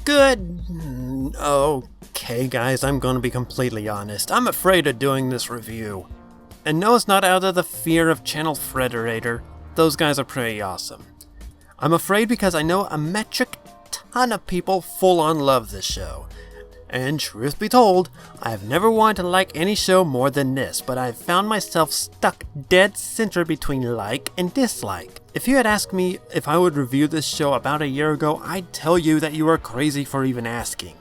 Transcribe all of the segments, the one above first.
Good. Okay, guys, I'm gonna be completely honest. I'm afraid of doing this review. And no, it's not out of the fear of Channel Frederator. Those guys are pretty awesome. I'm afraid because I know a metric ton of people full-on love this show. And truth be told, I've never wanted to like any show more than this, but I've found myself stuck dead center between like and dislike. If you had asked me if I would review this show about a year ago, I'd tell you that you are crazy for even asking.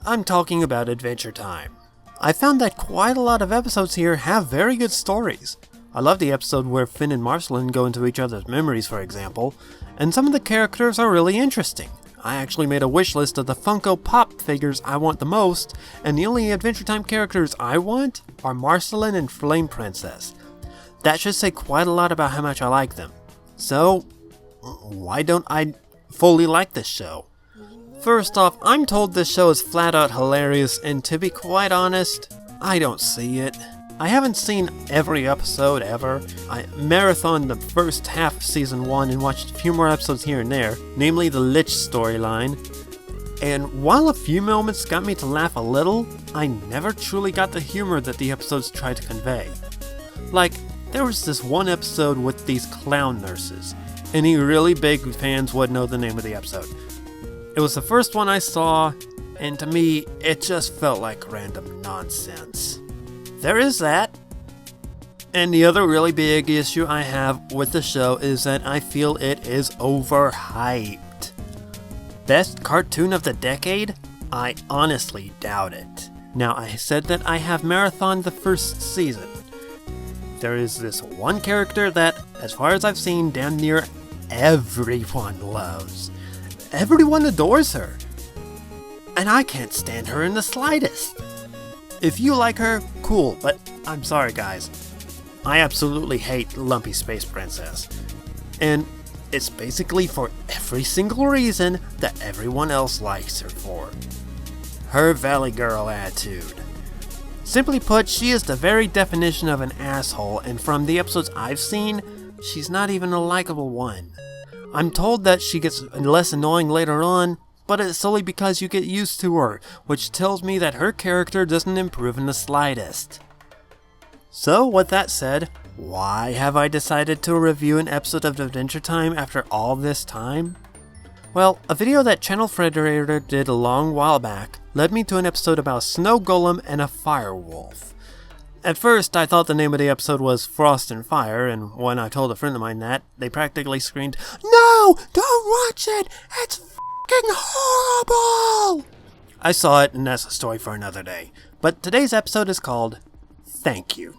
I'm talking about Adventure Time. I found that quite a lot of episodes here have very good stories. I love the episode where Finn and Marceline go into each other's memories, for example, and some of the characters are really interesting. I actually made a wish list of the Funko Pop figures I want the most, and the only Adventure Time characters I want are Marceline and Flame Princess. That should say quite a lot about how much I like them. So, why don't I fully like this show? First off, I'm told this show is flat out hilarious, and to be quite honest, I don't see it. I haven't seen every episode ever. I marathoned the first half of season 1 and watched a few more episodes here and there, namely the Lich storyline. And while a few moments got me to laugh a little, I never truly got the humor that the episodes tried to convey. Like, there was this one episode with these clown nurses. Any really big fans would know the name of the episode. It was the first one I saw, and to me, it just felt like random nonsense. There is that. And the other really big issue I have with the show is that I feel it is overhyped. Best cartoon of the decade? I honestly doubt it. Now, I said that I have marathoned the first season. There is this one character that, as far as I've seen, damn near everyone loves. Everyone adores her. And I can't stand her in the slightest. If you like her, cool, but I'm sorry guys. I absolutely hate Lumpy Space Princess. And it's basically for every single reason that everyone else likes her for. Her Valley Girl attitude. Simply put, she is the very definition of an asshole, and from the episodes I've seen, she's not even a likable one. I'm told that she gets less annoying later on, but it's solely because you get used to her, which tells me that her character doesn't improve in the slightest. So, with that said, why have I decided to review an episode of Adventure Time after all this time? Well, a video that Channel Frederator did a long while back led me to an episode about a snow golem and a fire wolf. At first, I thought the name of the episode was Frost and Fire, and when I told a friend of mine that, they practically screamed, "No! Don't watch it! It's f***ing horrible!" I saw it, and that's a story for another day. But today's episode is called Thank You.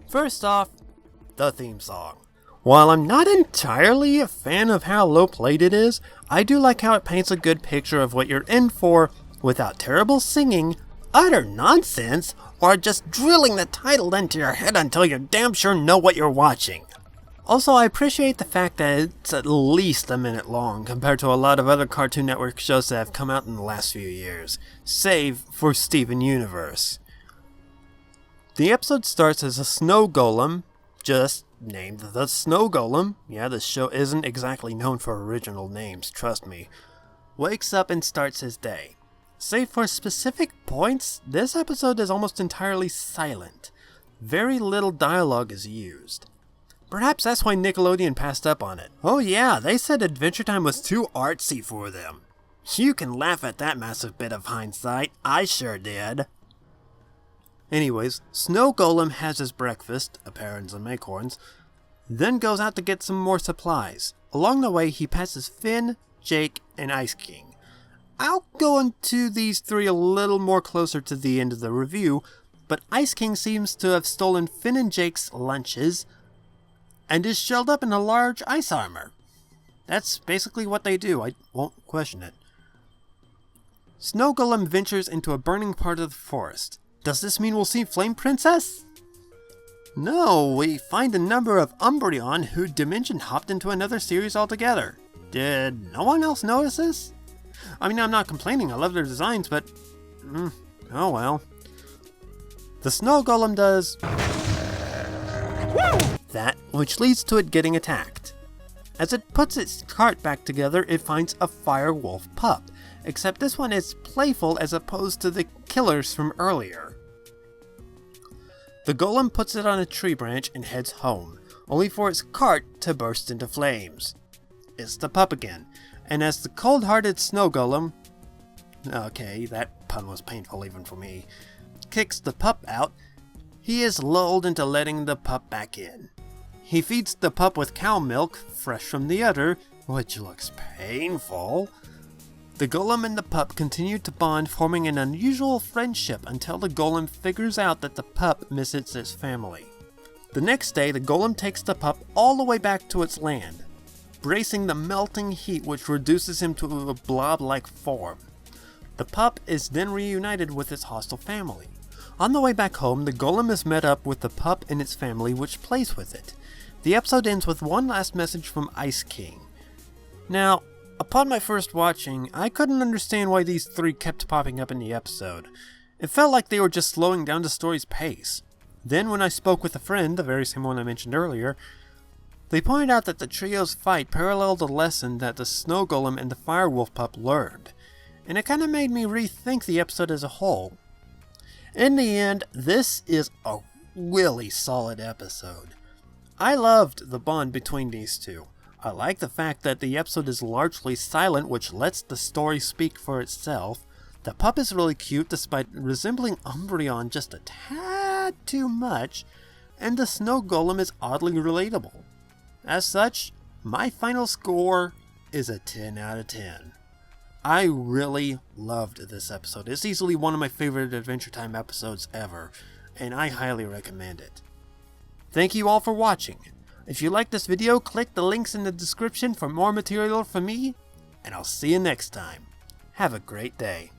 First off, the theme song. While I'm not entirely a fan of how low played it is, I do like how it paints a good picture of what you're in for without terrible singing, utter nonsense, or just drilling the title into your head until you damn sure know what you're watching. Also, I appreciate the fact that it's at least a minute long compared to a lot of other Cartoon Network shows that have come out in the last few years, save for Steven Universe. The episode starts as a snow golem, just named the Snow Golem. Yeah, this show isn't exactly known for original names, trust me. Wakes up and starts his day. Save for specific points, this episode is almost entirely silent. Very little dialogue is used. Perhaps that's why Nickelodeon passed up on it. Oh yeah, they said Adventure Time was too artsy for them. You can laugh at that massive bit of hindsight, I sure did. Anyways, Snow Golem has his breakfast, a pear and some acorns, then goes out to get some more supplies. Along the way, he passes Finn, Jake, and Ice King. I'll go into these three a little more closer to the end of the review, but Ice King seems to have stolen Finn and Jake's lunches, and is shelled up in a large ice armor. That's basically what they do, I won't question it. Snow Golem ventures into a burning part of the forest. Does this mean we'll see Flame Princess? No, we find a number of Umbreon who dimension hopped into another series altogether. Did no one else notice this? I mean, I'm not complaining, I love their designs, but oh well. The Snow Golem does that, which leads to it getting attacked. As it puts its cart back together, it finds a firewolf pup, except this one is playful as opposed to the killers from earlier. The golem puts it on a tree branch and heads home, only for its cart to burst into flames. It's the pup again, and as the cold-hearted snow golem, okay, that pun was painful even for me, kicks the pup out, he is lulled into letting the pup back in. He feeds the pup with cow milk, fresh from the udder, which looks painful. The golem and the pup continue to bond, forming an unusual friendship until the golem figures out that the pup misses its family. The next day, the golem takes the pup all the way back to its land, bracing the melting heat which reduces him to a blob-like form. The pup is then reunited with its hostile family. On the way back home, the golem is met up with the pup and its family, which plays with it. The episode ends with one last message from Ice King. Now, upon my first watching, I couldn't understand why these three kept popping up in the episode. It felt like they were just slowing down the story's pace. Then when I spoke with a friend, the very same one I mentioned earlier, they pointed out that the trio's fight paralleled a lesson that the snow golem and the firewolf pup learned, and it kinda made me rethink the episode as a whole. In the end, this is a really solid episode. I loved the bond between these two. I like the fact that the episode is largely silent, which lets the story speak for itself. The pup is really cute despite resembling Umbreon just a tad too much, and the snow golem is oddly relatable. As such, my final score is a 10 out of 10. I really loved this episode. It's easily one of my favorite Adventure Time episodes ever, and I highly recommend it. Thank you all for watching. If you liked this video, click the links in the description for more material from me, and I'll see you next time. Have a great day.